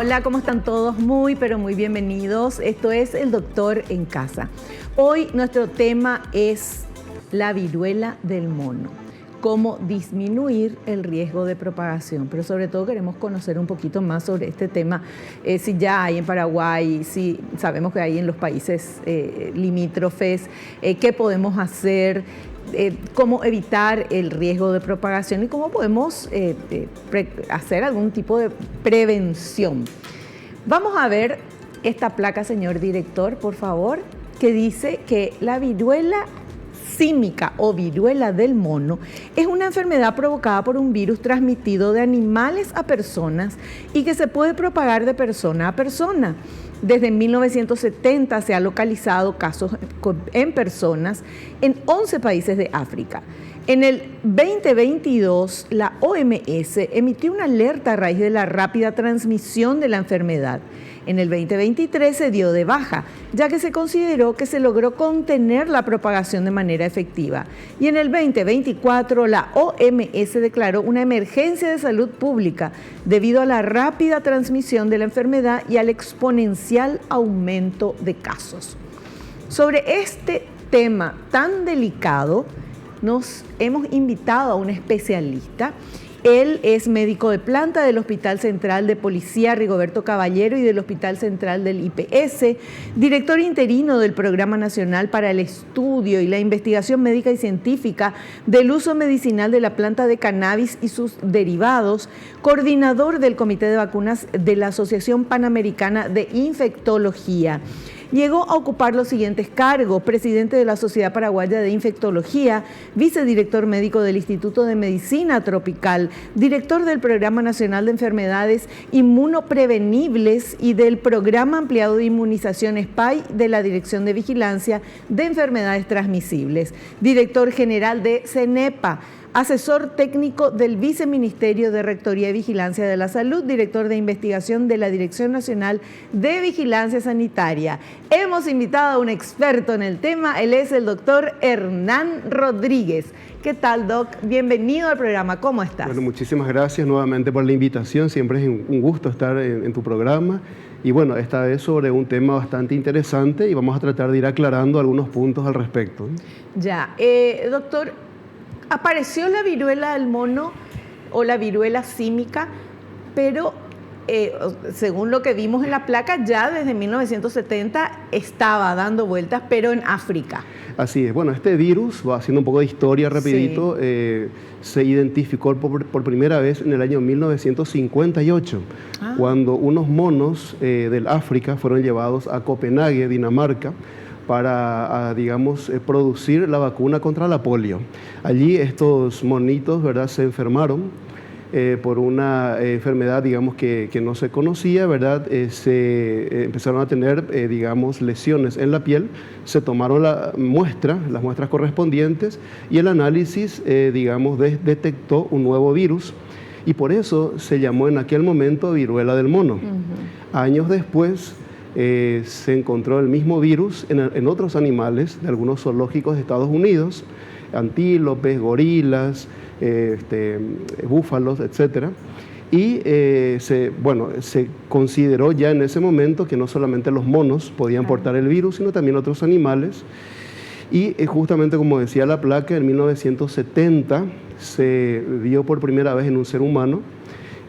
Hola, ¿cómo están todos? Muy, pero muy bienvenidos. Esto es El Doctor en Casa. Hoy nuestro tema es la viruela del mono. Cómo disminuir el riesgo de propagación, pero sobre todo queremos conocer un poquito más sobre este tema, si ya hay en Paraguay, si sabemos que hay en los países limítrofes, qué podemos hacer, cómo evitar el riesgo de propagación y cómo podemos hacer algún tipo de prevención. Vamos a ver esta placa, señor director, por favor, que dice que la viruela símica o viruela del mono es una enfermedad provocada por un virus transmitido de animales a personas y que se puede propagar de persona a persona. Desde 1970 se han localizado casos en personas en 11 países de África. En el 2022, la OMS emitió una alerta a raíz de la rápida transmisión de la enfermedad. En el 2023 se dio de baja, ya que se consideró que se logró contener la propagación de manera efectiva. Y en el 2024, la OMS declaró una emergencia de salud pública debido a la rápida transmisión de la enfermedad y al exponencial aumento de casos. Sobre este tema tan delicado, nos hemos invitado a un especialista. Él es médico de planta del Hospital Central de Policía Rigoberto Caballero y del Hospital Central del IPS, director interino del Programa Nacional para el Estudio y la Investigación Médica y Científica del Uso Medicinal de la Planta de Cannabis y sus derivados, coordinador del Comité de Vacunas de la Asociación Panamericana de Infectología. Llegó a ocupar los siguientes cargos: presidente de la Sociedad Paraguaya de Infectología, vicedirector médico del Instituto de Medicina Tropical, director del Programa Nacional de Enfermedades Inmunoprevenibles y del Programa Ampliado de Inmunización SPAI de la Dirección de Vigilancia de Enfermedades Transmisibles, director general de CENEPA, asesor técnico del Viceministerio de Rectoría y Vigilancia de la Salud, director de investigación de la Dirección Nacional de Vigilancia Sanitaria. Hemos invitado a un experto en el tema, él es el doctor Hernán Rodríguez. ¿Qué tal, Doc? Bienvenido al programa, ¿cómo estás? Bueno, muchísimas gracias nuevamente por la invitación, siempre es un gusto estar en tu programa. Y bueno, esta vez sobre un tema bastante interesante y vamos a tratar de ir aclarando algunos puntos al respecto. Ya, doctor, apareció la viruela del mono o la viruela símica, pero según lo que vimos en la placa, ya desde 1970 estaba dando vueltas, pero en África. Así es. Bueno, este virus, va haciendo un poco de historia rapidito, sí. Se identificó por primera vez en el año 1958, cuando unos monos del África fueron llevados a Copenhague, Dinamarca, para, digamos, producir la vacuna contra la polio. Allí estos monitos, ¿verdad?, se enfermaron por una enfermedad, digamos, que no se conocía, ¿verdad? Se empezaron a tener, digamos, lesiones en la piel, se tomaron las muestras correspondientes y el análisis, digamos, detectó un nuevo virus y por eso se llamó en aquel momento viruela del mono. Años después, se encontró el mismo virus en otros animales de algunos zoológicos de Estados Unidos, antílopes, gorilas, búfalos, etc. Y se consideró ya en ese momento que no solamente los monos podían portar el virus, sino también otros animales. Y justamente como decía la placa, en 1970 se vio por primera vez en un ser humano.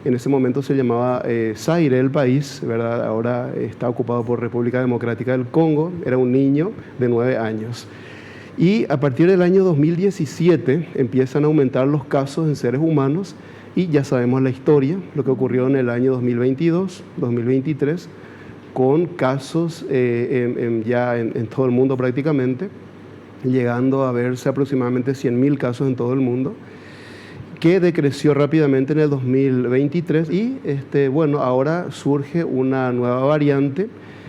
En ese momento se llamaba Zaire el país, ¿verdad? Ahora está ocupado por República Democrática del Congo. Era un niño de 9 años. Y a partir del año 2017 empiezan a aumentar los casos en seres humanos y ya sabemos la historia, lo que ocurrió en el año 2022, 2023, con casos ya en todo el mundo prácticamente, llegando a verse aproximadamente 100.000 casos en todo el mundo, que decreció rápidamente en el 2023 y ahora surge una nueva variante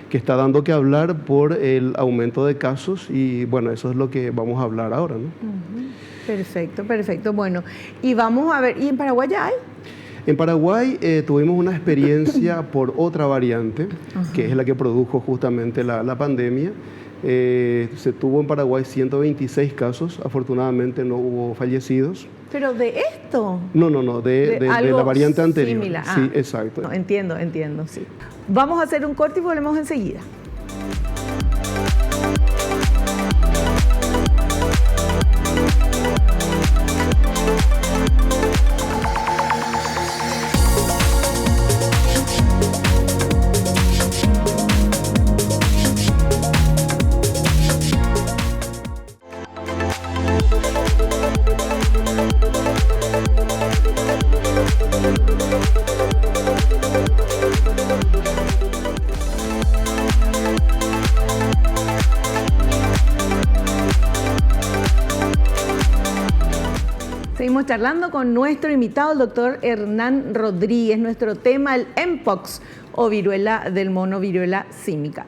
que está dando que hablar por el aumento de casos y bueno, eso es lo que vamos a hablar ahora, ¿no? Perfecto, perfecto. Bueno, y vamos a ver, ¿y en Paraguay ya hay? En Paraguay tuvimos una experiencia por otra variante, que es la que produjo justamente la pandemia, Se tuvo en Paraguay 126 casos, afortunadamente no hubo fallecidos. ¿Pero de esto? No, de la variante anterior. Similar. Sí, exacto. No, entiendo, sí. Vamos a hacer un corte y volvemos enseguida. Seguimos charlando con nuestro invitado, el doctor Hernán Rodríguez. Nuestro tema, el Mpox o viruela del mono, viruela símica.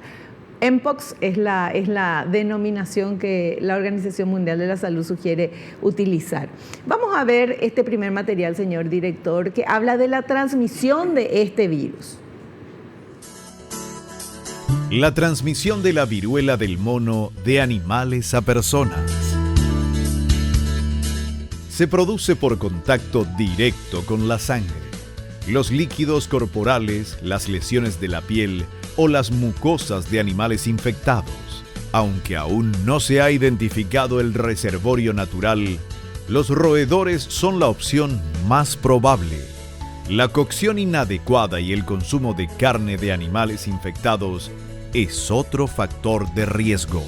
Mpox es la denominación que la Organización Mundial de la Salud sugiere utilizar. Vamos a ver este primer material, señor director, que habla de la transmisión de este virus. La transmisión de la viruela del mono de animales a personas. Se produce por contacto directo con la sangre, los líquidos corporales, las lesiones de la piel o las mucosas de animales infectados. Aunque aún no se ha identificado el reservorio natural, los roedores son la opción más probable. La cocción inadecuada y el consumo de carne de animales infectados es otro factor de riesgo.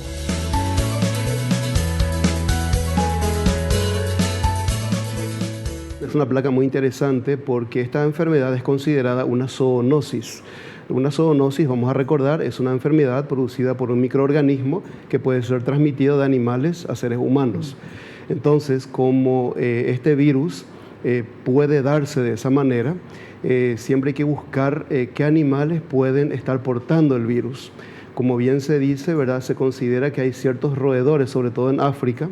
Es una placa muy interesante porque esta enfermedad es considerada una zoonosis. Una zoonosis, vamos a recordar, es una enfermedad producida por un microorganismo que puede ser transmitido de animales a seres humanos. Entonces, como este virus puede darse de esa manera, siempre hay que buscar qué animales pueden estar portando el virus. Como bien se dice, ¿verdad? Se considera que hay ciertos roedores, sobre todo en África,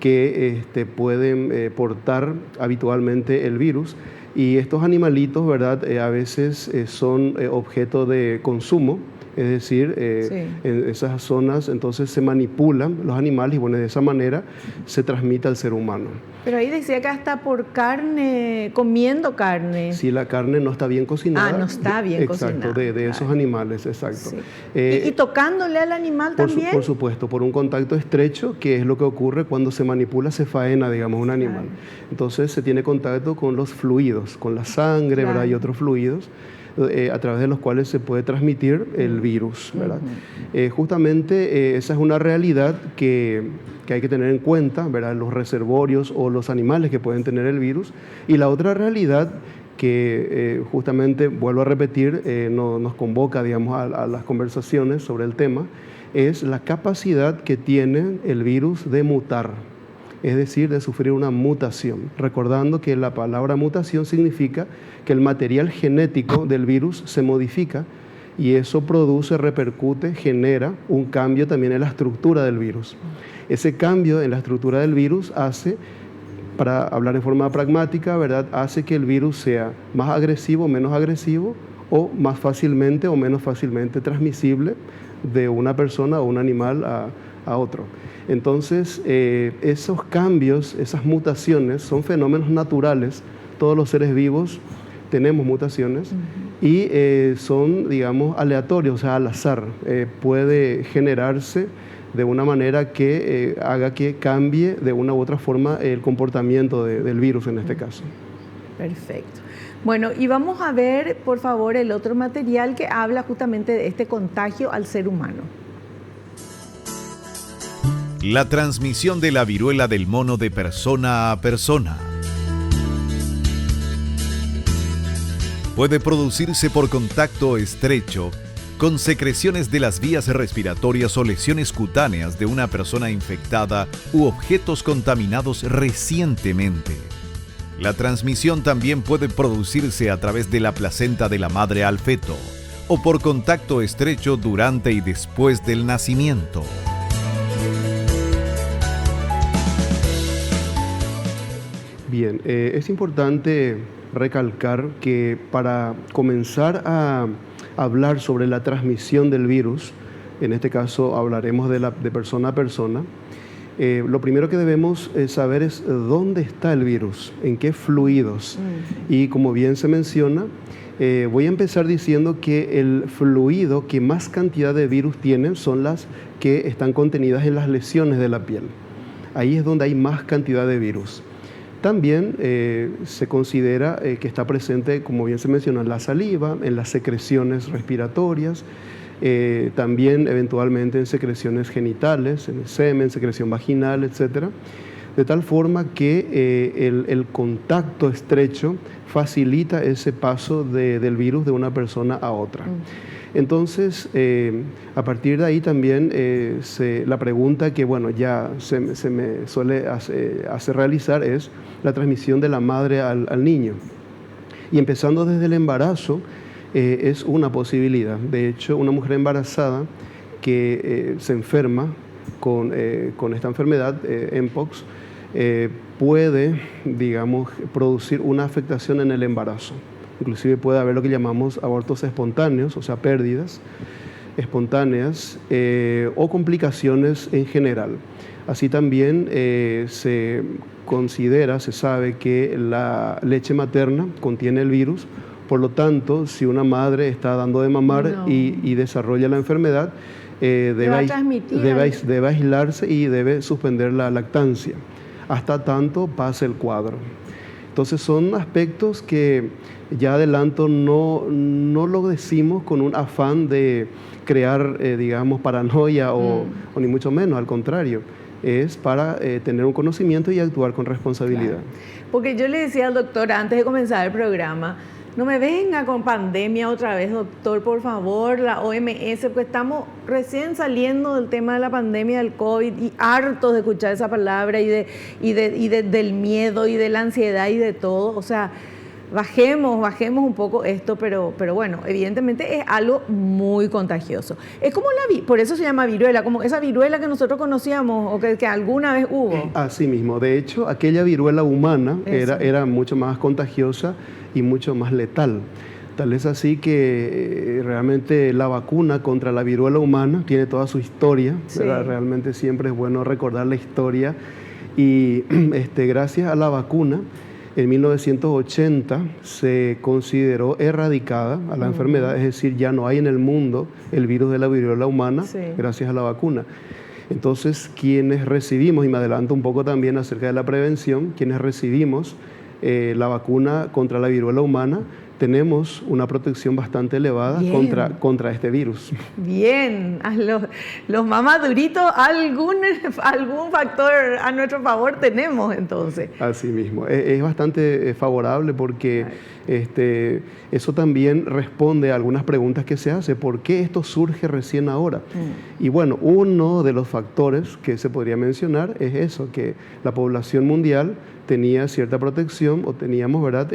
que pueden portar habitualmente el virus. Y estos animalitos, ¿verdad? A veces son objeto de consumo, es decir, en esas zonas entonces se manipulan los animales y bueno, de esa manera se transmite al ser humano. Pero ahí decía que hasta por carne, comiendo carne. Si la carne no está bien cocinada. No está bien cocinada. Exacto, de esos animales, exacto. Sí. ¿Y tocándole al animal también? Por supuesto, por un contacto estrecho, que es lo que ocurre cuando se manipula, se faena, digamos, un animal. Entonces se tiene contacto con los fluidos, con la sangre, ¿verdad? Y otros fluidos, a través de los cuales se puede transmitir el virus, ¿verdad? Justamente esa es una realidad que hay que tener en cuenta, ¿verdad? Los reservorios o los animales que pueden tener el virus. Y la otra realidad que justamente, vuelvo a repetir, nos convoca, digamos, a las conversaciones sobre el tema, es la capacidad que tiene el virus de mutar, es decir, de sufrir una mutación. Recordando que la palabra mutación significa que el material genético del virus se modifica y eso produce, repercute, genera un cambio también en la estructura del virus. Ese cambio en la estructura del virus hace, para hablar en forma pragmática, ¿verdad?, hace que el virus sea más agresivo, menos agresivo, o más fácilmente o menos fácilmente transmisible de una persona o un animal a otro. Entonces, esos cambios, esas mutaciones son fenómenos naturales. Todos los seres vivos tenemos mutaciones y son, digamos, aleatorios, o sea, al azar. Puede generarse de una manera que haga que cambie de una u otra forma el comportamiento del virus en este caso. Perfecto. Bueno, y vamos a ver, por favor, el otro material que habla justamente de este contagio al ser humano. La transmisión de la viruela del mono de persona a persona. Puede producirse por contacto estrecho con secreciones de las vías respiratorias o lesiones cutáneas de una persona infectada u objetos contaminados recientemente. La transmisión también puede producirse a través de la placenta de la madre al feto o por contacto estrecho durante y después del nacimiento. Bien, es importante recalcar que para comenzar a hablar sobre la transmisión del virus, en este caso hablaremos de persona a persona, lo primero que debemos saber es dónde está el virus, en qué fluidos. Y como bien se menciona, voy a empezar diciendo que el fluido que más cantidad de virus tiene son las que están contenidas en las lesiones de la piel. Ahí es donde hay más cantidad de virus. También se considera que está presente, como bien se menciona, en la saliva, en las secreciones respiratorias, también eventualmente en secreciones genitales, en el semen, secreción vaginal, etc. De tal forma que el contacto estrecho facilita ese paso del virus de una persona a otra. Entonces, a partir de ahí también la pregunta que ya se me suele hacer realizar es la transmisión de la madre al niño. Y empezando desde el embarazo, es una posibilidad. De hecho, una mujer embarazada que se enferma con esta enfermedad, Mpox, puede, digamos, producir una afectación en el embarazo. Inclusive puede haber lo que llamamos abortos espontáneos, o sea, pérdidas espontáneas o complicaciones en general. Así también se sabe que la leche materna contiene el virus. Por lo tanto, si una madre está dando de mamar y desarrolla la enfermedad, debe aislarse y debe suspender la lactancia hasta tanto pase el cuadro. Entonces son aspectos que ya adelanto no lo decimos con un afán de crear, digamos, paranoia o ni mucho menos, al contrario. Es para tener un conocimiento y actuar con responsabilidad. Claro. Porque yo le decía al doctor antes de comenzar el programa, no me venga con pandemia otra vez, doctor, por favor, la OMS, porque estamos recién saliendo del tema de la pandemia del COVID y hartos de escuchar esa palabra y del miedo y de la ansiedad y de todo. O sea, bajemos un poco esto, pero bueno, evidentemente es algo muy contagioso. Es como por eso se llama viruela, como esa viruela que nosotros conocíamos o que alguna vez hubo. Así mismo, de hecho, aquella viruela humana era mucho más contagiosa y mucho más letal. Tal es así que realmente la vacuna contra la viruela humana tiene toda su historia, ¿verdad? Realmente siempre es bueno recordar la historia y gracias a la vacuna, en 1980 se consideró erradicada a la enfermedad, es decir, ya no hay en el mundo el virus de la viruela humana gracias a la vacuna. Entonces, quienes recibimos, y me adelanto un poco también acerca de la prevención, quienes recibimos la vacuna contra la viruela humana, tenemos una protección bastante elevada contra este virus. Bien, los mamaduritos, algún factor a nuestro favor tenemos entonces. Así mismo, es bastante favorable porque eso también responde a algunas preguntas que se hacen. ¿Por qué esto surge recién ahora? Y bueno, uno de los factores que se podría mencionar es eso, que la población mundial tenía cierta protección, o teníamos, ¿verdad?,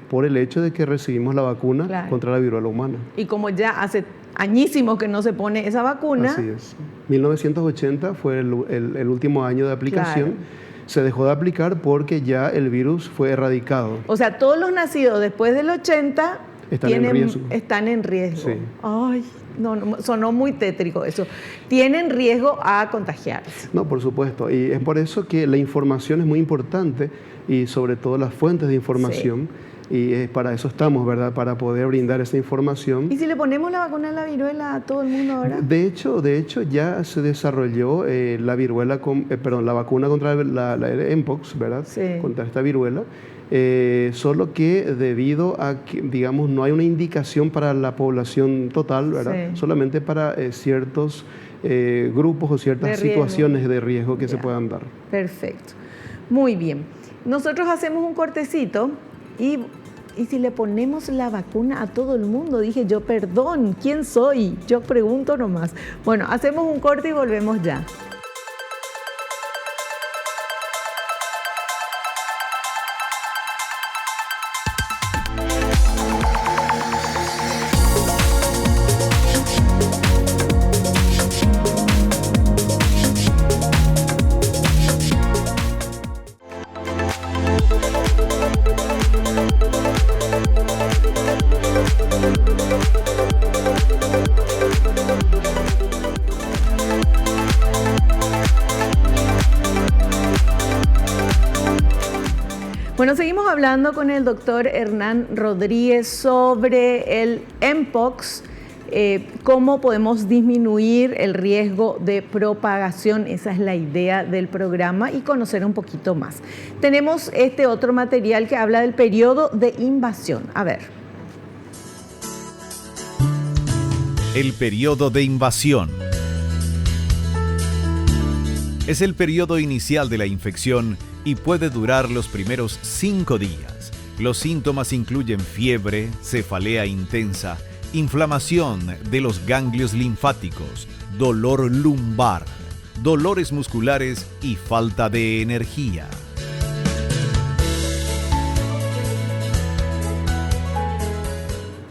por el hecho de que recibimos la vacuna contra la viruela humana. Y como ya hace añísimos que no se pone esa vacuna. Así es. 1980 fue el último año de aplicación. Claro. Se dejó de aplicar porque ya el virus fue erradicado. O sea, todos los nacidos después del 80 están en riesgo. Sí. Ay, no, sonó muy tétrico eso. ¿Tienen riesgo a contagiarse? No, por supuesto. Y es por eso que la información es muy importante y sobre todo las fuentes de información. Y para eso estamos, ¿verdad? Para poder brindar esa información. ¿Y si le ponemos la vacuna a la viruela a todo el mundo ahora? De hecho ya se desarrolló la vacuna contra la Mpox, ¿verdad? Sí. Contra esta viruela. Solo que debido a que, digamos, no hay una indicación para la población total, ¿verdad? Sí. Solamente para ciertos grupos o ciertas situaciones de riesgo que se puedan dar. Perfecto. Muy bien. Nosotros hacemos un cortecito y si le ponemos la vacuna a todo el mundo, dije yo, perdón, ¿quién soy? Yo pregunto nomás. Bueno, hacemos un corte y volvemos ya. Bueno, seguimos hablando con el doctor Hernán Rodríguez sobre el Mpox, cómo podemos disminuir el riesgo de propagación. Esa es la idea del programa y conocer un poquito más. Tenemos este otro material que habla del periodo de invasión. A ver. El periodo de invasión es el periodo inicial de la infección y puede durar los primeros 5 días. Los síntomas incluyen fiebre, cefalea intensa, inflamación de los ganglios linfáticos, dolor lumbar, dolores musculares y falta de energía.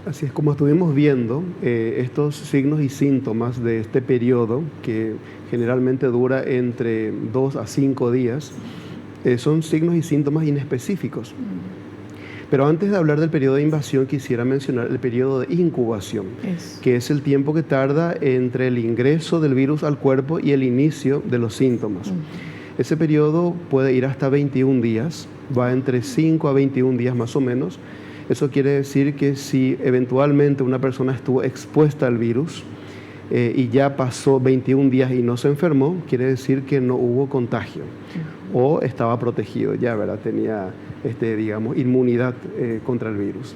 Así es, como estuvimos viendo, estos signos y síntomas de este periodo, que generalmente dura entre 2 a 5 días, son signos y síntomas inespecíficos. Pero antes de hablar del periodo de invasión, quisiera mencionar el periodo de incubación, que es el tiempo que tarda entre el ingreso del virus al cuerpo y el inicio de los síntomas. Ese periodo puede ir hasta 21 días, va entre 5 a 21 días más o menos. Eso quiere decir que si eventualmente una persona estuvo expuesta al virus y ya pasó 21 días y no se enfermó, quiere decir que no hubo contagio o estaba protegido ya, ¿verdad? Tenía, digamos, inmunidad contra el virus.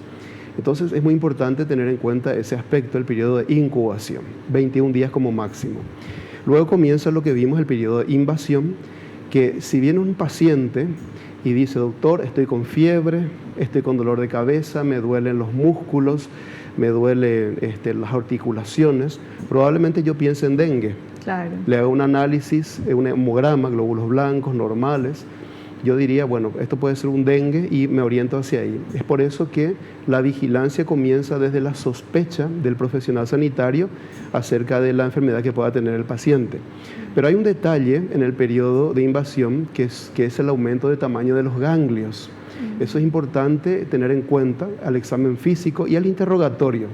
Entonces es muy importante tener en cuenta ese aspecto, el periodo de incubación, 21 días como máximo. Luego comienza lo que vimos, el periodo de invasión, que si viene un paciente y dice: doctor, estoy con fiebre, estoy con dolor de cabeza, me duelen los músculos, me duelen las articulaciones, probablemente yo piense en dengue. Claro. Le hago un análisis, un hemograma, glóbulos blancos normales. Yo diría, bueno, esto puede ser un dengue y me oriento hacia ahí. Es por eso que la vigilancia comienza desde la sospecha del profesional sanitario acerca de la enfermedad que pueda tener el paciente. Pero hay un detalle en el periodo de invasión que es el aumento de tamaño de los ganglios. Eso es importante tener en cuenta al examen físico y al interrogatorio.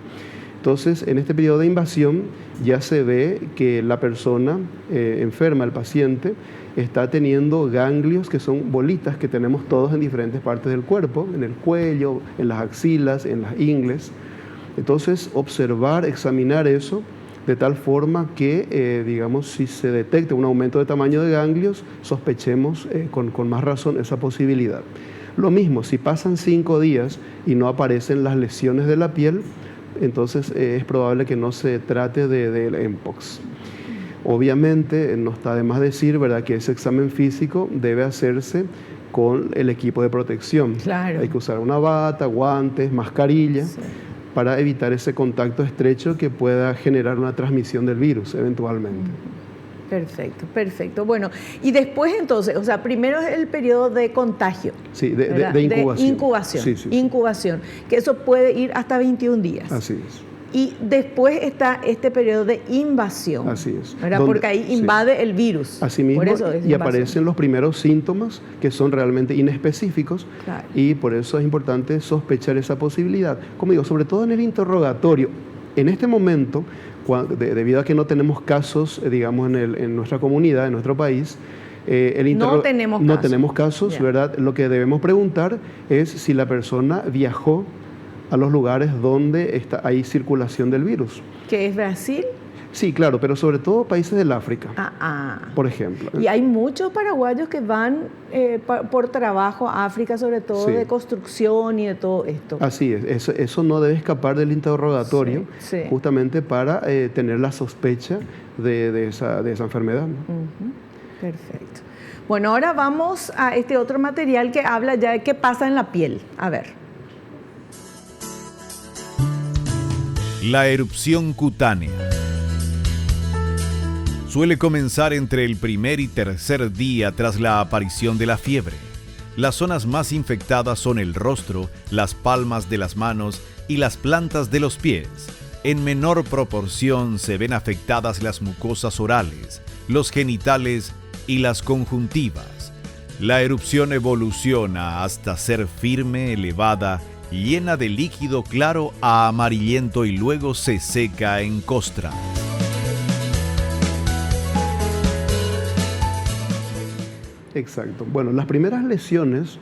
Entonces, en este periodo de invasión ya se ve que la persona enferma, el paciente, está teniendo ganglios que son bolitas que tenemos todos en diferentes partes del cuerpo, en el cuello, en las axilas, en las ingles. Entonces, observar, examinar eso de tal forma que, digamos, si se detecta un aumento de tamaño de ganglios, sospechemos con más razón esa posibilidad. Lo mismo, si pasan 5 días y no aparecen las lesiones de la piel, entonces es probable que no se trate del Mpox. Obviamente, no está de más decir, ¿verdad?, que ese examen físico debe hacerse con el equipo de protección. Claro. Hay que usar una bata, guantes, mascarilla, sí, para evitar ese contacto estrecho que pueda generar una transmisión del virus eventualmente. Perfecto, perfecto. Bueno, y después entonces, o sea, primero es el periodo de contagio. Sí, de incubación. De incubación, sí, sí. Incubación, que eso puede ir hasta 21 días. Así es. Y después está este periodo de invasión. Así es. Porque ahí invade el virus. Así mismo, por eso es y aparecen los primeros síntomas que son realmente inespecíficos. Claro. Y por eso es importante sospechar esa posibilidad. Como digo, sobre todo en el interrogatorio. En este momento, debido a que no tenemos casos, digamos, en nuestra comunidad, en nuestro país, no tenemos casos, yeah, ¿verdad? Lo que debemos preguntar es si la persona viajó a los lugares donde hay circulación del virus. ¿Qué es Brasil? Sí, claro, pero sobre todo países del África, por ejemplo. Y hay muchos paraguayos que van por trabajo a África, sobre todo, sí, de construcción y de todo esto. Así es, eso no debe escapar del interrogatorio, sí, sí, justamente para tener la sospecha de esa enfermedad, ¿no? Perfecto. Bueno, ahora vamos a este otro material que habla ya de qué pasa en la piel. A ver. La erupción cutánea suele comenzar entre el primer y tercer día tras la aparición de la fiebre. Las zonas más infectadas son el rostro, las palmas de las manos y las plantas de los pies. En menor proporción se ven afectadas las mucosas orales, los genitales y las conjuntivas. La erupción evoluciona hasta ser firme, elevada, llena de líquido claro a amarillento y luego se seca en costras. Exacto. Bueno, las primeras lesiones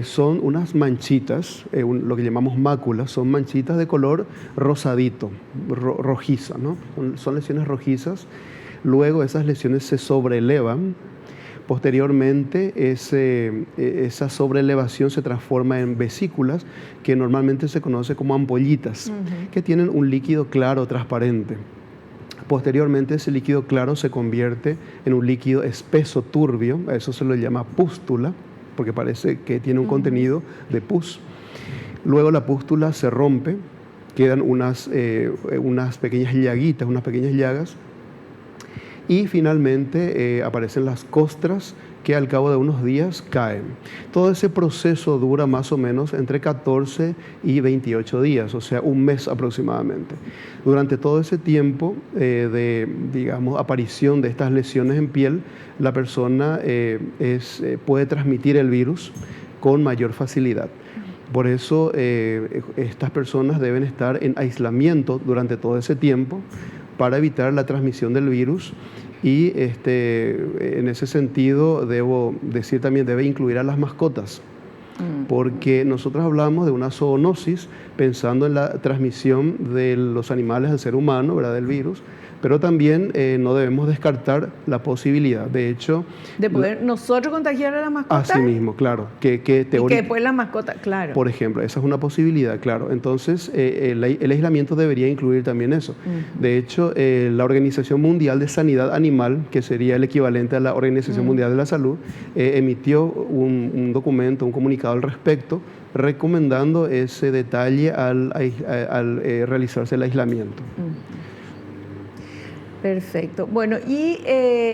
son unas manchitas, lo que llamamos máculas, son manchitas de color rosadito, rojiza, ¿no? Son lesiones rojizas. Luego esas lesiones se sobreelevan. Posteriormente, esa sobreelevación se transforma en vesículas, que normalmente se conoce como ampollitas, que tienen un líquido claro, transparente. Posteriormente, ese líquido claro se convierte en un líquido espeso, turbio, a eso se lo llama pústula, porque parece que tiene un contenido de pus. Luego la pústula se rompe, quedan unas pequeñas llaguitas, unas pequeñas llagas, y finalmente aparecen las costras, que al cabo de unos días caen. Todo ese proceso dura más o menos entre 14 y 28 días, o sea, un mes aproximadamente. Durante todo ese tiempo de, digamos, aparición de estas lesiones en piel, la persona puede transmitir el virus con mayor facilidad. Por eso estas personas deben estar en aislamiento durante todo ese tiempo para evitar la transmisión del virus. Y en ese sentido debo decir también, debe incluir a las mascotas, porque nosotros hablamos de una zoonosis pensando en la transmisión de los animales al ser humano, ¿verdad?, del virus, pero también no debemos descartar la posibilidad, de hecho... De poder nosotros contagiar a la mascota. Así mismo, claro. Y que después la mascota, claro. Por ejemplo, esa es una posibilidad, claro. Entonces, el aislamiento debería incluir también eso. De hecho, la Organización Mundial de Sanidad Animal, que sería el equivalente a la Organización Mundial de la Salud, emitió un documento, un comunicado al respecto, recomendando ese detalle al realizarse el aislamiento. Perfecto. Bueno, y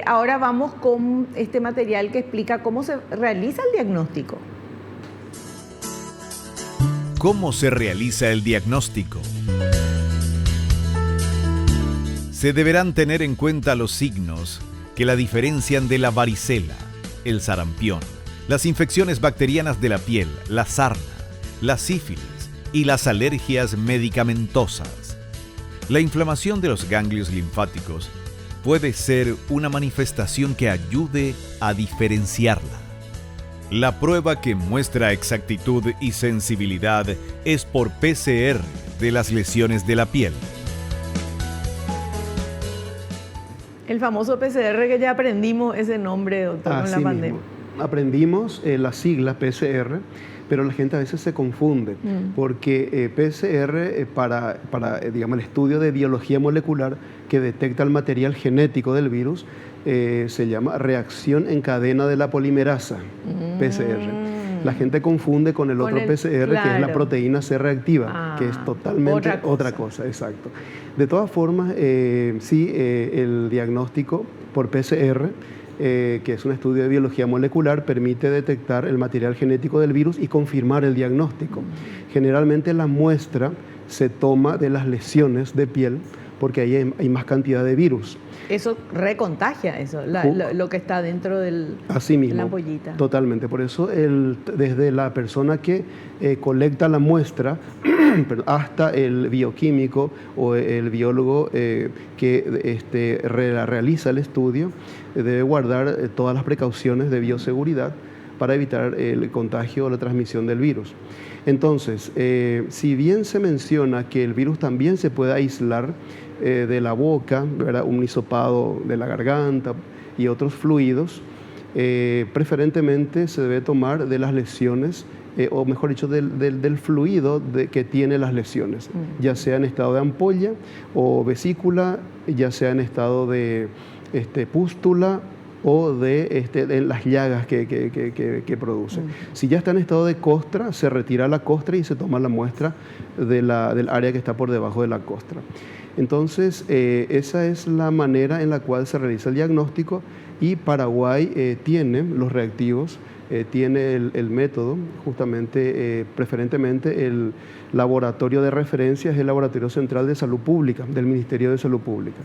ahora vamos con este material que explica cómo se realiza el diagnóstico. ¿Cómo se realiza el diagnóstico? Se deberán tener en cuenta los signos que la diferencian de la varicela, el sarampión, las infecciones bacterianas de la piel, la sarna, la sífilis y las alergias medicamentosas. La inflamación de los ganglios linfáticos puede ser una manifestación que ayude a diferenciarla. La prueba que muestra exactitud y sensibilidad es por PCR de las lesiones de la piel. El famoso PCR que ya aprendimos ese nombre, doctor, con la pandemia. Aprendimos la sigla PCR, pero la gente a veces se confunde, porque PCR digamos, el estudio de biología molecular que detecta el material genético del virus se llama reacción en cadena de la polimerasa, PCR. La gente confunde con el otro PCR, claro, que es la proteína C reactiva, que es totalmente otra cosa, exacto. De todas formas, sí, el diagnóstico por PCR, que es un estudio de biología molecular, permite detectar el material genético del virus y confirmar el diagnóstico. Generalmente la muestra se toma de las lesiones de piel porque ahí hay más cantidad de virus. Eso recontagia, lo que está dentro de la ampollita. Totalmente. Por eso desde la persona que colecta la muestra hasta el bioquímico o el biólogo que realiza el estudio debe guardar todas las precauciones de bioseguridad para evitar el contagio o la transmisión del virus. Entonces, si bien se menciona que el virus también se puede aislar de la boca, ¿verdad?, un hisopado de la garganta y otros fluidos, preferentemente se debe tomar de las lesiones, o mejor dicho, del fluido que tiene las lesiones, ya sea en estado de ampolla o vesícula, ya sea en estado de pústula o de las llagas que produce. Si ya está en estado de costra, se retira la costra y se toma la muestra del área que está por debajo de la costra. Entonces, esa es la manera en la cual se realiza el diagnóstico, y Paraguay tiene los reactivos, tiene el método, justamente, preferentemente el laboratorio de referencia es el Laboratorio Central de Salud Pública, del Ministerio de Salud Pública.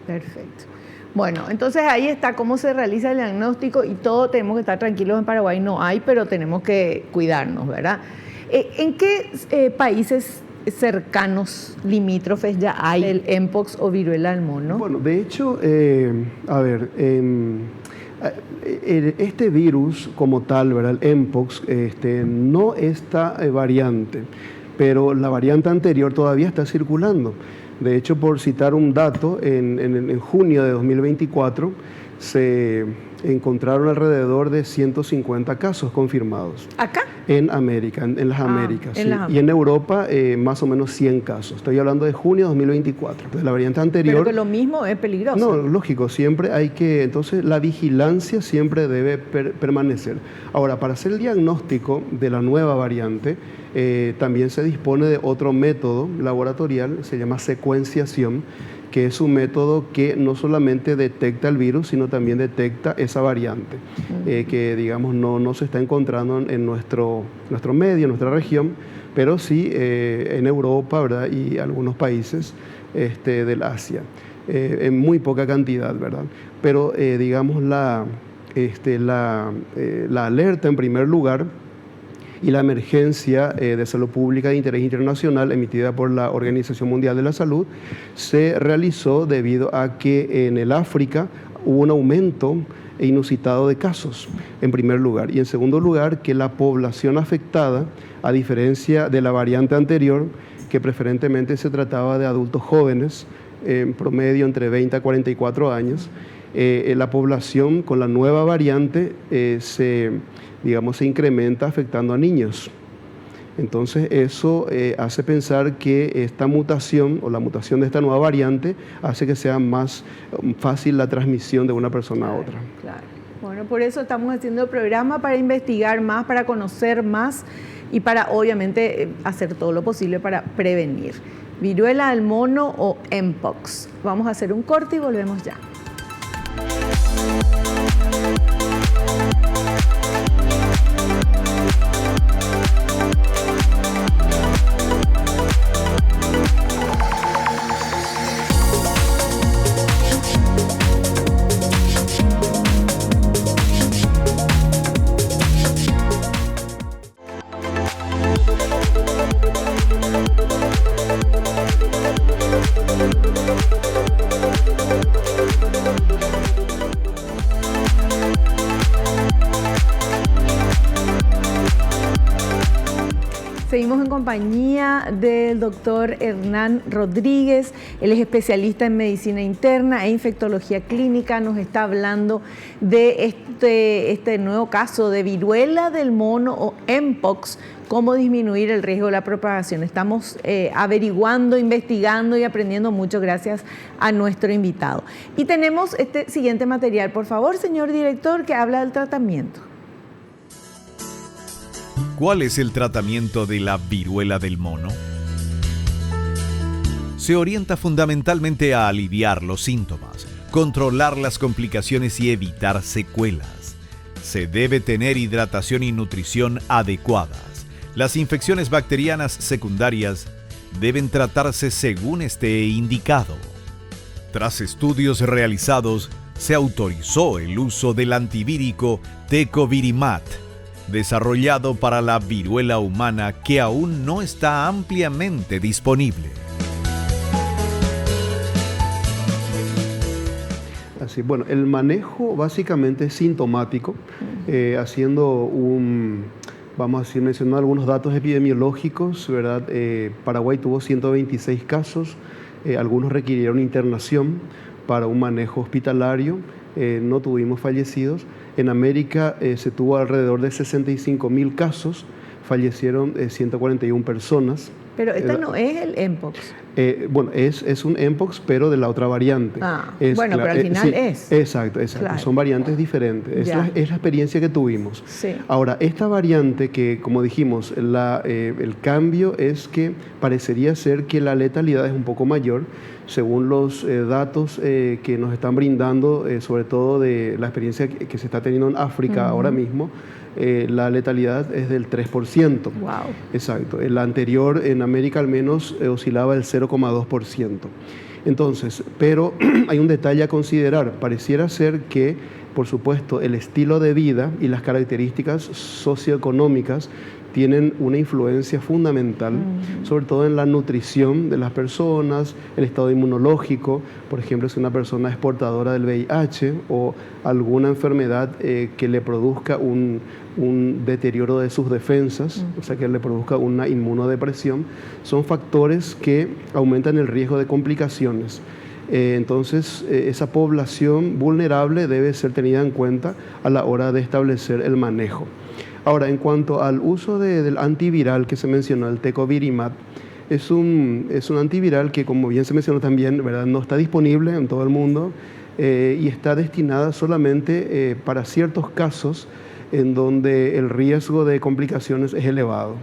Perfecto. Bueno, entonces ahí está cómo se realiza el diagnóstico, y todos tenemos que estar tranquilos. En Paraguay no hay, pero tenemos que cuidarnos, ¿verdad? ¿En qué países cercanos, limítrofes, ya hay el mpox o viruela del mono? Bueno, de hecho, Este virus como tal, ¿verdad? El Mpox, no esta variante, pero la variante anterior todavía está circulando. De hecho, por citar un dato, en junio de 2024 se encontraron alrededor de 150 casos confirmados. ¿Acá? En América, en las Américas. En las y en Europa, más o menos 100 casos. Estoy hablando de junio de 2024. Entonces, la variante anterior... Pero que lo mismo es peligroso. No, lógico, siempre hay que... Entonces, la vigilancia siempre debe permanecer. Ahora, para hacer el diagnóstico de la nueva variante, también se dispone de otro método laboratorial, se llama secuenciación, que es un método que no solamente detecta el virus, sino también detecta esa variante, que digamos no se está encontrando en nuestro medio, en nuestra región, pero sí en Europa, ¿verdad? Y algunos países del Asia, en muy poca cantidad, ¿verdad? Pero digamos la alerta en primer lugar y la emergencia de salud pública de interés internacional emitida por la Organización Mundial de la Salud se realizó debido a que en el África hubo un aumento inusitado de casos, en primer lugar. Y en segundo lugar, que la población afectada, a diferencia de la variante anterior, que preferentemente se trataba de adultos jóvenes, en promedio entre 20 a 44 años, la población con la nueva variante se incrementa afectando a niños. Entonces eso hace pensar que esta mutación o la mutación de esta nueva variante hace que sea más fácil la transmisión de una persona a otra. Claro. Bueno, por eso estamos haciendo el programa, para investigar más, para conocer más y para obviamente hacer todo lo posible para prevenir. Viruela del mono o Mpox. Vamos a hacer un corte y volvemos ya. Seguimos en compañía del doctor Hernán Rodríguez. Él es especialista en medicina interna e infectología clínica. Nos está hablando de este nuevo caso de viruela del mono o Mpox, cómo disminuir el riesgo de la propagación. Estamos averiguando, investigando y aprendiendo mucho gracias a nuestro invitado. Y tenemos este siguiente material, por favor, señor director, que habla del tratamiento. ¿Cuál es el tratamiento de la viruela del mono? Se orienta fundamentalmente a aliviar los síntomas, controlar las complicaciones y evitar secuelas. Se debe tener hidratación y nutrición adecuadas. Las infecciones bacterianas secundarias deben tratarse según esté indicado. Tras estudios realizados, se autorizó el uso del antivírico Tecovirimat, desarrollado para la viruela humana, que aún no está ampliamente disponible. Así, bueno, el manejo básicamente es sintomático, haciendo vamos a decir, mencionando algunos datos epidemiológicos, ¿verdad? Paraguay tuvo 126 casos, algunos requirieron internación para un manejo hospitalario, no tuvimos fallecidos. En América se tuvo alrededor de 65.000 casos, fallecieron 141 personas. Pero esta no es el Mpox. Bueno, es un Mpox, pero de la otra variante. Bueno, pero al final sí, es. Exacto. Claro. Son variantes diferentes. Es la experiencia que tuvimos. Sí. Ahora, esta variante que, como dijimos, el cambio es que parecería ser que la letalidad es un poco mayor, según los datos que nos están brindando, sobre todo de la experiencia que se está teniendo en África ahora mismo. La letalidad es del 3%. Wow. Exacto. El anterior, en América al menos, oscilaba el 0,2%. Entonces, pero hay un detalle a considerar. Pareciera ser que por supuesto, el estilo de vida y las características socioeconómicas tienen una influencia fundamental, sobre todo en la nutrición de las personas, el estado inmunológico. Por ejemplo, si una persona es portadora del VIH o alguna enfermedad que le produzca un deterioro de sus defensas, o sea, que le produzca una inmunodepresión, son factores que aumentan el riesgo de complicaciones. Entonces, esa población vulnerable debe ser tenida en cuenta a la hora de establecer el manejo. Ahora, en cuanto al uso del antiviral que se mencionó, el Tecovirimat, es un antiviral que, como bien se mencionó también, ¿verdad?, no está disponible en todo el mundo y está destinada solamente para ciertos casos en donde el riesgo de complicaciones es elevado.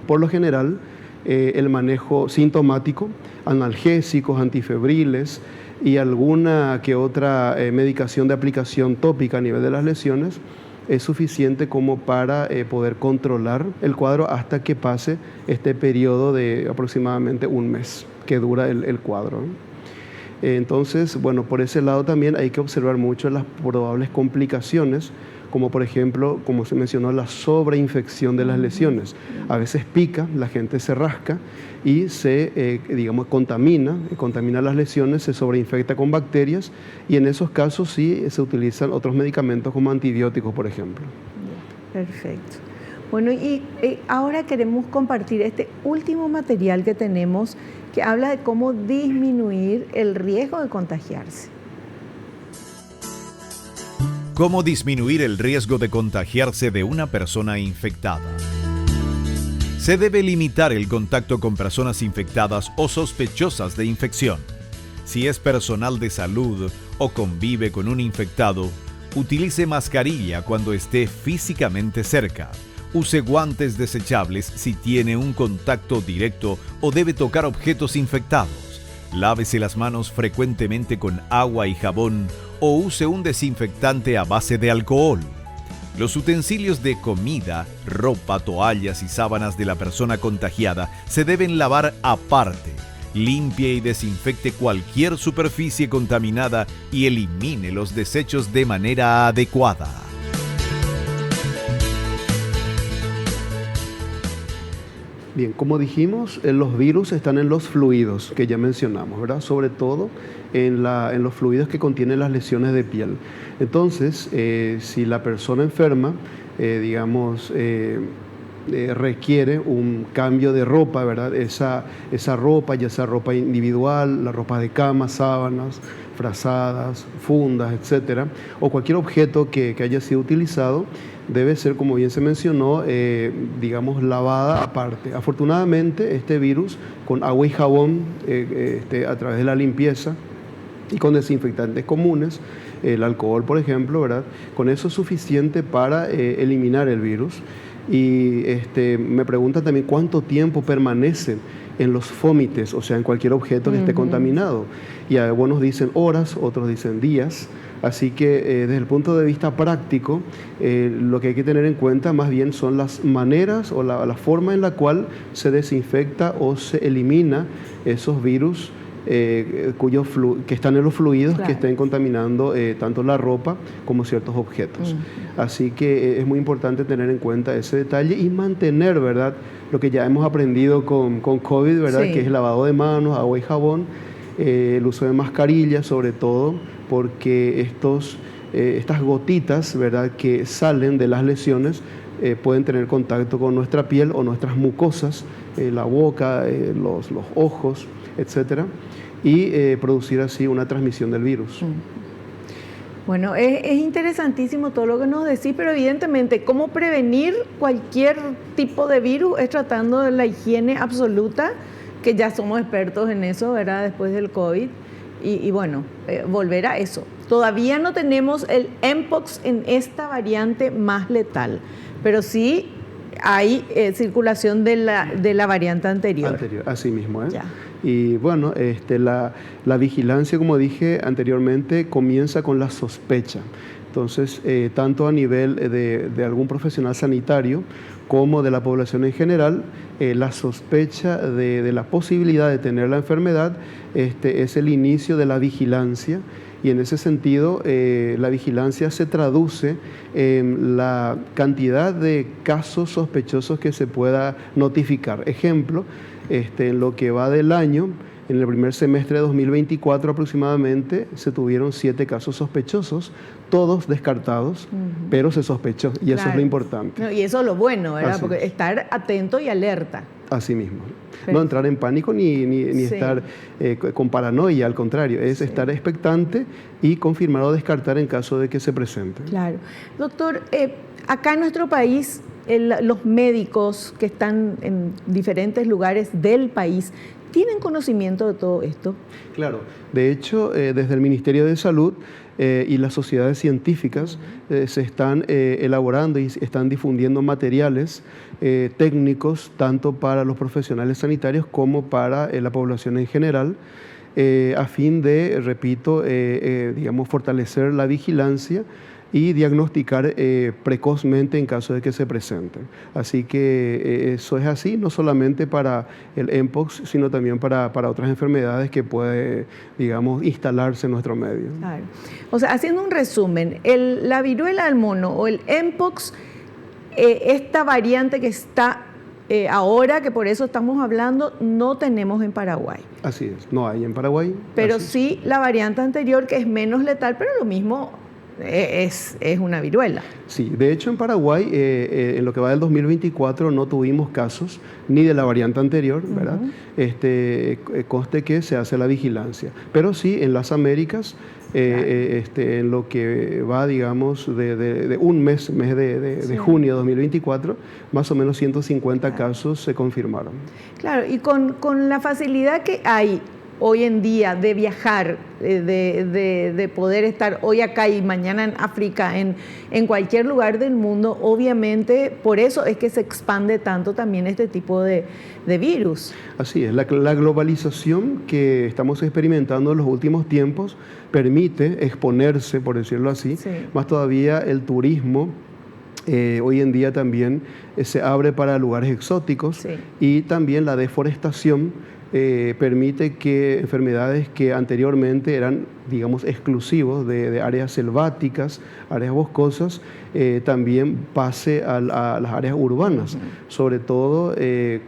Por lo general, el manejo sintomático, analgésicos, antifebriles y alguna que otra medicación de aplicación tópica a nivel de las lesiones es suficiente como para poder controlar el cuadro hasta que pase este periodo de aproximadamente un mes que dura el cuadro, ¿no? Entonces, bueno, por ese lado también hay que observar mucho las probables complicaciones, como por ejemplo, como se mencionó, la sobreinfección de las lesiones. A veces pica, la gente se rasca y se, contamina las lesiones, se sobreinfecta con bacterias y en esos casos sí se utilizan otros medicamentos como antibióticos, por ejemplo. Perfecto. Bueno, y ahora queremos compartir este último material que tenemos que habla de cómo disminuir el riesgo de contagiarse. ¿Cómo disminuir el riesgo de contagiarse de una persona infectada? Se debe limitar el contacto con personas infectadas o sospechosas de infección. Si es personal de salud o convive con un infectado, utilice mascarilla cuando esté físicamente cerca. Use guantes desechables si tiene un contacto directo o debe tocar objetos infectados. Lávese las manos frecuentemente con agua y jabón o use un desinfectante a base de alcohol. Los utensilios de comida, ropa, toallas y sábanas de la persona contagiada se deben lavar aparte. Limpie y desinfecte cualquier superficie contaminada y elimine los desechos de manera adecuada. Bien, como dijimos, los virus están en los fluidos que ya mencionamos, ¿verdad? Sobre todo en los fluidos que contienen las lesiones de piel. Entonces, si la persona enferma, requiere un cambio de ropa, ¿verdad? Esa ropa, ya sea ropa individual, la ropa de cama, sábanas, frazadas, fundas, etcétera, o cualquier objeto que haya sido utilizado, debe ser, como bien se mencionó, lavada aparte. Afortunadamente, este virus, con agua y jabón, a través de la limpieza y con desinfectantes comunes, el alcohol, por ejemplo, ¿verdad?, con eso es suficiente para eliminar el virus. Y me preguntan también cuánto tiempo permanece en los fómites, o sea, en cualquier objeto que esté contaminado. Y algunos dicen horas, otros dicen días. Así que desde el punto de vista práctico, lo que hay que tener en cuenta más bien son las maneras o la forma en la cual se desinfecta o se elimina esos virus que están en los fluidos, claro, que estén contaminando tanto la ropa como ciertos objetos. Así que es muy importante tener en cuenta ese detalle y mantener, ¿verdad?, lo que ya hemos aprendido con COVID, ¿verdad?, sí, que es el lavado de manos, agua y jabón, el uso de mascarillas sobre todo, porque estas gotitas, ¿verdad?, que salen de las lesiones pueden tener contacto con nuestra piel o nuestras mucosas, la boca, los ojos, etcétera, y producir así una transmisión del virus. Bueno, es interesantísimo todo lo que nos decís, pero evidentemente, ¿cómo prevenir cualquier tipo de virus? Es tratando de la higiene absoluta, que ya somos expertos en eso, ¿verdad?, después del COVID. Y bueno, volver a eso. Todavía no tenemos el Mpox en esta variante más letal, pero sí hay circulación de la variante anterior. Así mismo, ¿eh? Ya. Y bueno, la vigilancia, como dije anteriormente, comienza con la sospecha. Entonces, tanto a nivel de algún profesional sanitario como de la población en general, la sospecha de la posibilidad de tener la enfermedad es el inicio de la vigilancia Y en ese sentido, la vigilancia se traduce en la cantidad de casos sospechosos que se pueda notificar. Ejemplo, en lo que va del año, en el primer semestre de 2024 aproximadamente se tuvieron 7 casos sospechosos, todos descartados, pero se sospechó y eso es lo importante. No, y eso es lo bueno, ¿verdad? Así Porque es. Estar atento y alerta. Así mismo. No entrar en pánico ni estar con paranoia, al contrario, es estar expectante y confirmar o descartar en caso de que se presente. Claro. Doctor, acá en nuestro país, los médicos que están en diferentes lugares del país, ¿tienen conocimiento de todo esto? Claro. De hecho, desde el Ministerio de Salud y las sociedades científicas se están elaborando y están difundiendo materiales técnicos tanto para los profesionales sanitarios como para la población en general, a fin de, repito, digamos, fortalecer la vigilancia y diagnosticar precozmente en caso de que se presente. Así que eso es así, no solamente para el mpox, sino también para otras enfermedades que puede, digamos, instalarse en nuestro medio. Claro. O sea, haciendo un resumen, la viruela del mono o el mpox, esta variante que está ahora, que por eso estamos hablando, no tenemos en Paraguay. Así es, no hay en Paraguay. Pero sí la variante anterior, que es menos letal, pero lo mismo es una viruela. Sí, de hecho en Paraguay, en lo que va del 2024, no tuvimos casos ni de la variante anterior, ¿verdad? Conste que se hace la vigilancia. Pero sí, en las Américas, en lo que va, digamos, de un mes de junio de 2024, más o menos 150 casos se confirmaron. Claro, y con la facilidad que hay hoy en día de viajar, de poder estar hoy acá y mañana en África, en cualquier lugar del mundo, obviamente por eso es que se expande tanto también este tipo de virus. Así es, la globalización que estamos experimentando en los últimos tiempos permite exponerse, por decirlo así, más todavía el turismo. Hoy en día también se abre para lugares exóticos y también la deforestación permite que enfermedades que anteriormente eran, digamos, exclusivos de áreas selváticas, áreas boscosas, también pase a las áreas urbanas, sobre todo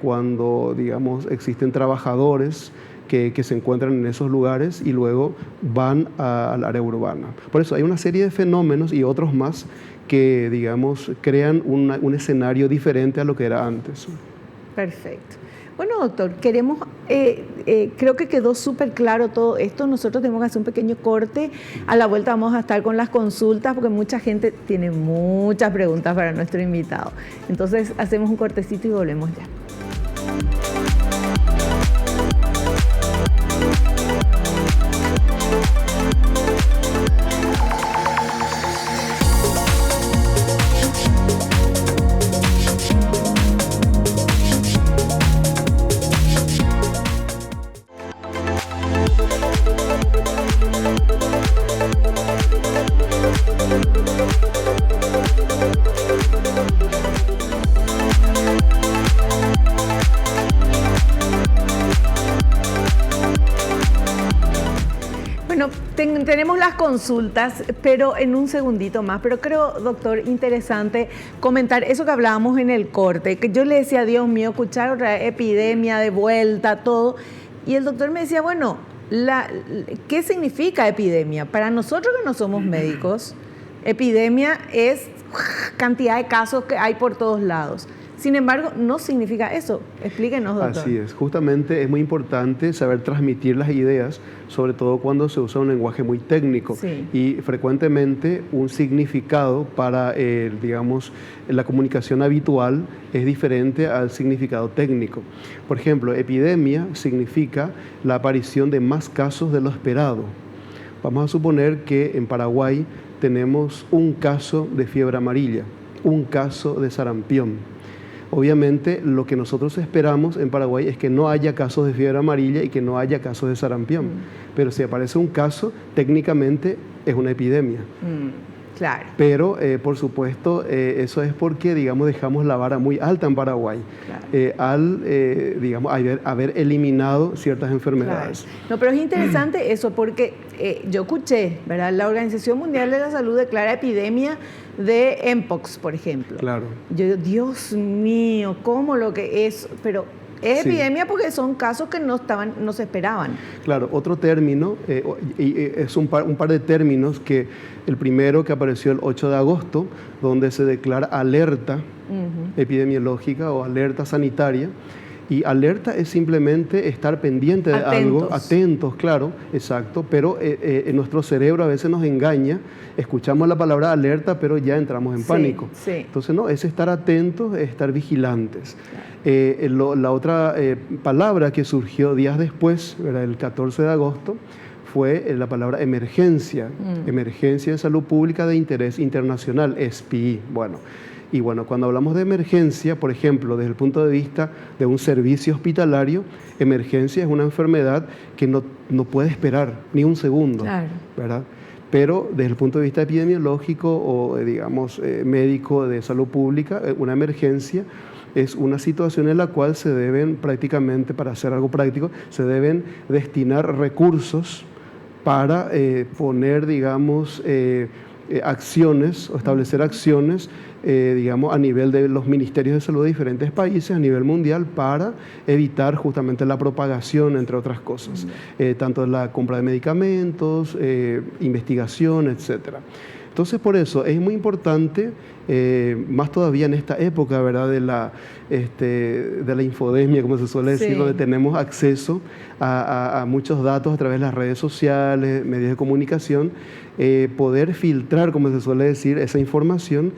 cuando, digamos, existen trabajadores que se encuentran en esos lugares y luego van al área urbana. Por eso hay una serie de fenómenos y otros más que, digamos, crean un escenario diferente a lo que era antes. Perfecto. Bueno, doctor, creo que quedó súper claro todo esto. Nosotros tenemos que hacer un pequeño corte. A la vuelta vamos a estar con las consultas porque mucha gente tiene muchas preguntas para nuestro invitado. Entonces, hacemos un cortecito y volvemos ya. Tenemos las consultas, pero en un segundito más. Pero creo, doctor, interesante comentar eso que hablábamos en el corte, que yo le decía, Dios mío, escuchar otra epidemia de vuelta, todo. Y el doctor me decía, bueno, ¿qué significa epidemia? Para nosotros que no somos médicos, epidemia es cantidad de casos que hay por todos lados. Sin embargo, no significa eso. Explíquenos, doctor. Así es. Justamente es muy importante saber transmitir las ideas, sobre todo cuando se usa un lenguaje muy técnico. Y frecuentemente un significado para, digamos, la comunicación habitual es diferente al significado técnico. Por ejemplo, epidemia significa la aparición de más casos de lo esperado. Vamos a suponer que en Paraguay tenemos un caso de fiebre amarilla, un caso de sarampión. Obviamente, lo que nosotros esperamos en Paraguay es que no haya casos de fiebre amarilla y que no haya casos de sarampión. Pero si aparece un caso, técnicamente es una epidemia. Claro. Pero, por supuesto, eso es porque, digamos, dejamos la vara muy alta en Paraguay, Claro. al, digamos, haber eliminado ciertas enfermedades. Claro. No, pero es interesante eso porque yo escuché, ¿verdad? La Organización Mundial de la Salud declara epidemia de Mpox, por ejemplo. Claro. Yo digo, Dios mío, ¿cómo lo que es? Pero es Sí. epidemia porque son casos que no se esperaban. Claro, otro término, es un par de términos que el primero que apareció el 8 de agosto, donde se declara alerta epidemiológica o alerta sanitaria. Y alerta es simplemente estar pendiente de algo, atentos, claro, exacto, pero nuestro cerebro a veces nos engaña, escuchamos la palabra alerta, pero ya entramos en pánico. Sí. Entonces, no, es estar atentos, es estar vigilantes. La otra palabra que surgió días después, ¿verdad? El 14 de agosto, fue la palabra emergencia, emergencia de salud pública de interés internacional, SPI. Y bueno, cuando hablamos de emergencia, por ejemplo, desde el punto de vista de un servicio hospitalario, emergencia es una enfermedad que no puede esperar ni un segundo, Claro. ¿verdad? Pero desde el punto de vista epidemiológico o, digamos, médico de salud pública, una emergencia es una situación en la cual se deben prácticamente, para hacer algo práctico, se deben destinar recursos para poner, digamos, acciones o establecer acciones, digamos, a nivel de los ministerios de salud de diferentes países, a nivel mundial, para evitar justamente la propagación, entre otras cosas, tanto la compra de medicamentos, investigación, etcétera. Entonces, por eso es muy importante, más todavía en esta época, ¿verdad?, de la infodemia, como se suele decir, Sí. donde tenemos acceso a muchos datos a través de las redes sociales, medios de comunicación, poder filtrar, como se suele decir, esa información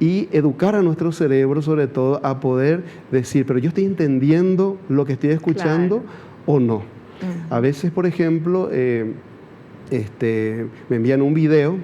y educar a nuestro cerebro, sobre todo, a poder decir, pero yo estoy entendiendo lo que estoy escuchando, Claro. o no. A veces, por ejemplo, me envían un video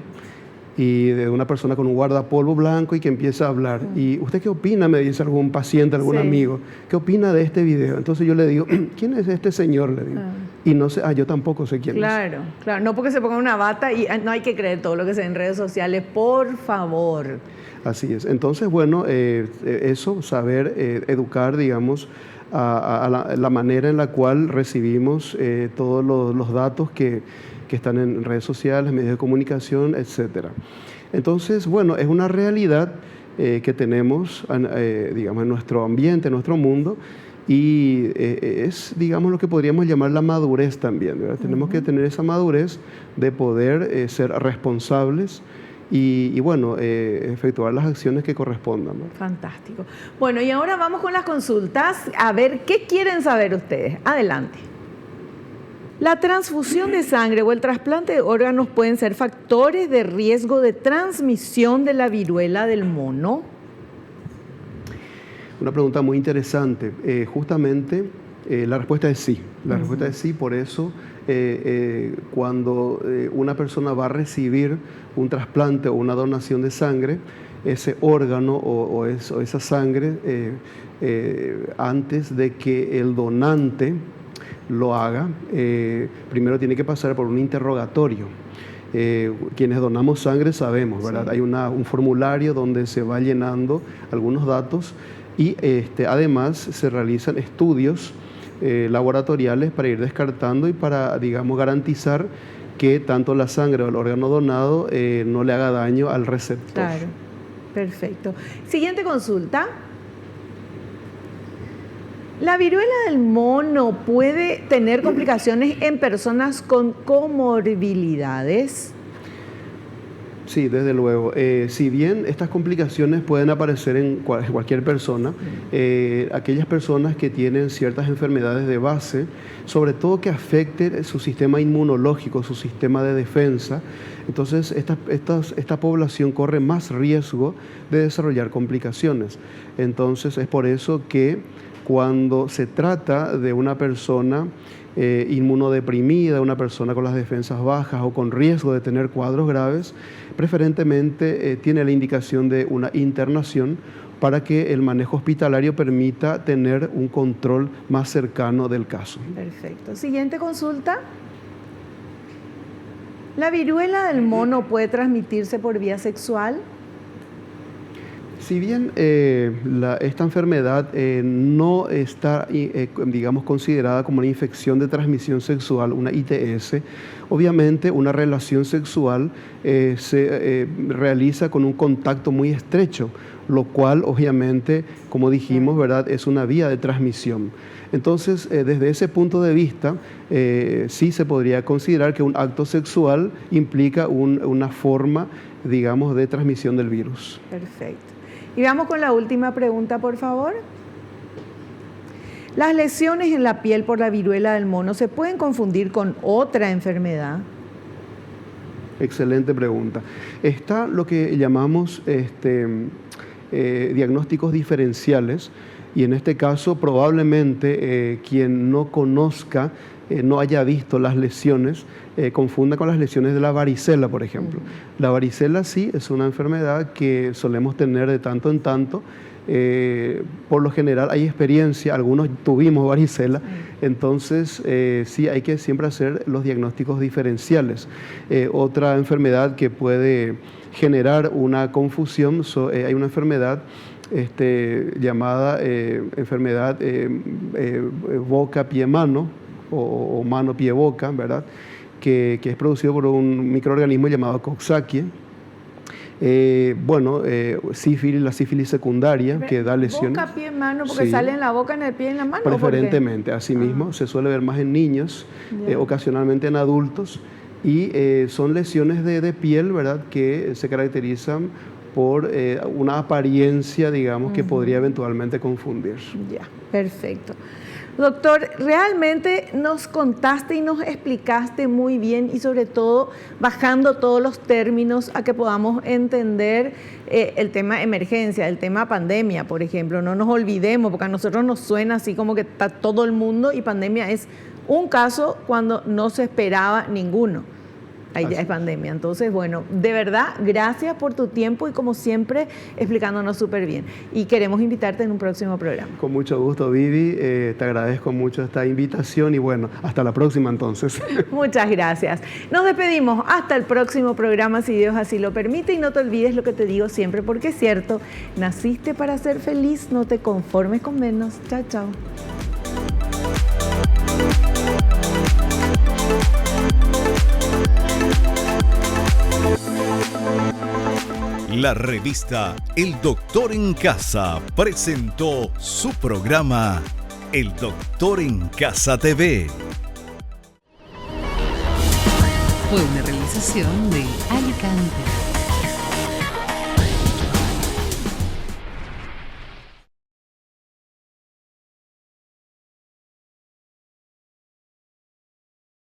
y de una persona con un guardapolvo blanco y que empieza a hablar. ¿Y usted qué opina? Me dice algún paciente, algún Sí. amigo. ¿Qué opina de este video? Entonces yo le digo, ¿quién es este señor? Le digo. Y no sé, yo tampoco sé quién es. Claro, claro. No porque se ponga una bata y no hay que creer todo lo que se ve en redes sociales, por favor. Así es. Entonces, bueno, eso, saber educar, digamos, a la manera en la cual recibimos todos los datos que están en redes sociales, medios de comunicación, etcétera. Entonces, bueno, es una realidad que tenemos, digamos, en nuestro ambiente, en nuestro mundo, y es, digamos, lo que podríamos llamar la madurez también, ¿verdad? Tenemos que tener esa madurez de poder ser responsables y bueno, efectuar las acciones que correspondan, ¿no? Fantástico. Bueno, y ahora vamos con las consultas. A ver, ¿qué quieren saber ustedes? Adelante. La transfusión de sangre o el trasplante de órganos pueden ser factores de riesgo de transmisión de la viruela del mono. Una pregunta muy interesante. Justamente la respuesta es sí. La respuesta es sí, por eso cuando una persona va a recibir un trasplante o una donación de sangre, ese órgano o esa sangre, antes de que el donante lo haga, primero tiene que pasar por un interrogatorio. Quienes donamos sangre sabemos, ¿verdad? Sí. Hay un formulario donde se va llenando algunos datos y además se realizan estudios laboratoriales para ir descartando y para, digamos, garantizar que tanto la sangre o el órgano donado no le haga daño al receptor. Claro, perfecto. Siguiente consulta. ¿La viruela del mono puede tener complicaciones en personas con comorbilidades? Sí, desde luego. Si bien estas complicaciones pueden aparecer en cualquier persona, aquellas personas que tienen ciertas enfermedades de base, sobre todo que afecten su sistema inmunológico, su sistema de defensa, entonces esta población corre más riesgo de desarrollar complicaciones. Entonces es por eso que cuando se trata de una persona inmunodeprimida, una persona con las defensas bajas o con riesgo de tener cuadros graves, preferentemente tiene la indicación de una internación para que el manejo hospitalario permita tener un control más cercano del caso. Perfecto. Siguiente consulta. ¿La viruela del mono puede transmitirse por vía sexual? Si bien esta enfermedad no está, digamos, considerada como una infección de transmisión sexual, una ITS, obviamente una relación sexual se realiza con un contacto muy estrecho, lo cual obviamente, como dijimos, ¿verdad?, es una vía de transmisión. Entonces, desde ese punto de vista, sí se podría considerar que un acto sexual implica una forma, digamos, de transmisión del virus. Perfecto. Y vamos con la última pregunta, por favor. ¿Las lesiones en la piel por la viruela del mono se pueden confundir con otra enfermedad? Excelente pregunta. Está lo que llamamos diagnósticos diferenciales, y en este caso probablemente quien no conozca, no haya visto las lesiones, confunda con las lesiones de la varicela, por ejemplo. La varicela sí es una enfermedad que solemos tener de tanto en tanto. Por lo general hay experiencia, algunos tuvimos varicela, entonces sí hay que siempre hacer los diagnósticos diferenciales. Otra enfermedad que puede generar una confusión, hay una enfermedad llamada enfermedad boca-pie-mano o mano-pie-boca, ¿verdad?, que es producido por un microorganismo llamado Coxsackie. Sífilis, la sífilis secundaria, que da lesiones. Boca, pie, mano, porque sí, sale en la boca, en el pie y en la mano. Preferentemente, así mismo, se suele ver más en niños, ocasionalmente en adultos, y son lesiones de piel, ¿verdad?, que se caracterizan por una apariencia, digamos, que podría eventualmente confundir. Ya, perfecto. Doctor, realmente nos contaste y nos explicaste muy bien, y sobre todo bajando todos los términos a que podamos entender el tema emergencia, el tema pandemia, por ejemplo. No nos olvidemos, porque a nosotros nos suena así como que está todo el mundo, y pandemia es un caso cuando no se esperaba ninguno. Ahí ya es pandemia. Entonces, bueno, de verdad, gracias por tu tiempo y como siempre explicándonos súper bien. Y queremos invitarte en un próximo programa. Con mucho gusto, Vivi. Te agradezco mucho esta invitación y bueno, hasta la próxima entonces. Muchas gracias. Nos despedimos hasta el próximo programa, si Dios así lo permite. Y no te olvides lo que te digo siempre, porque es cierto, naciste para ser feliz, no te conformes con menos. Chao, chao. La revista El Doctor en Casa presentó su programa El Doctor en Casa TV. Fue una realización de Alicante.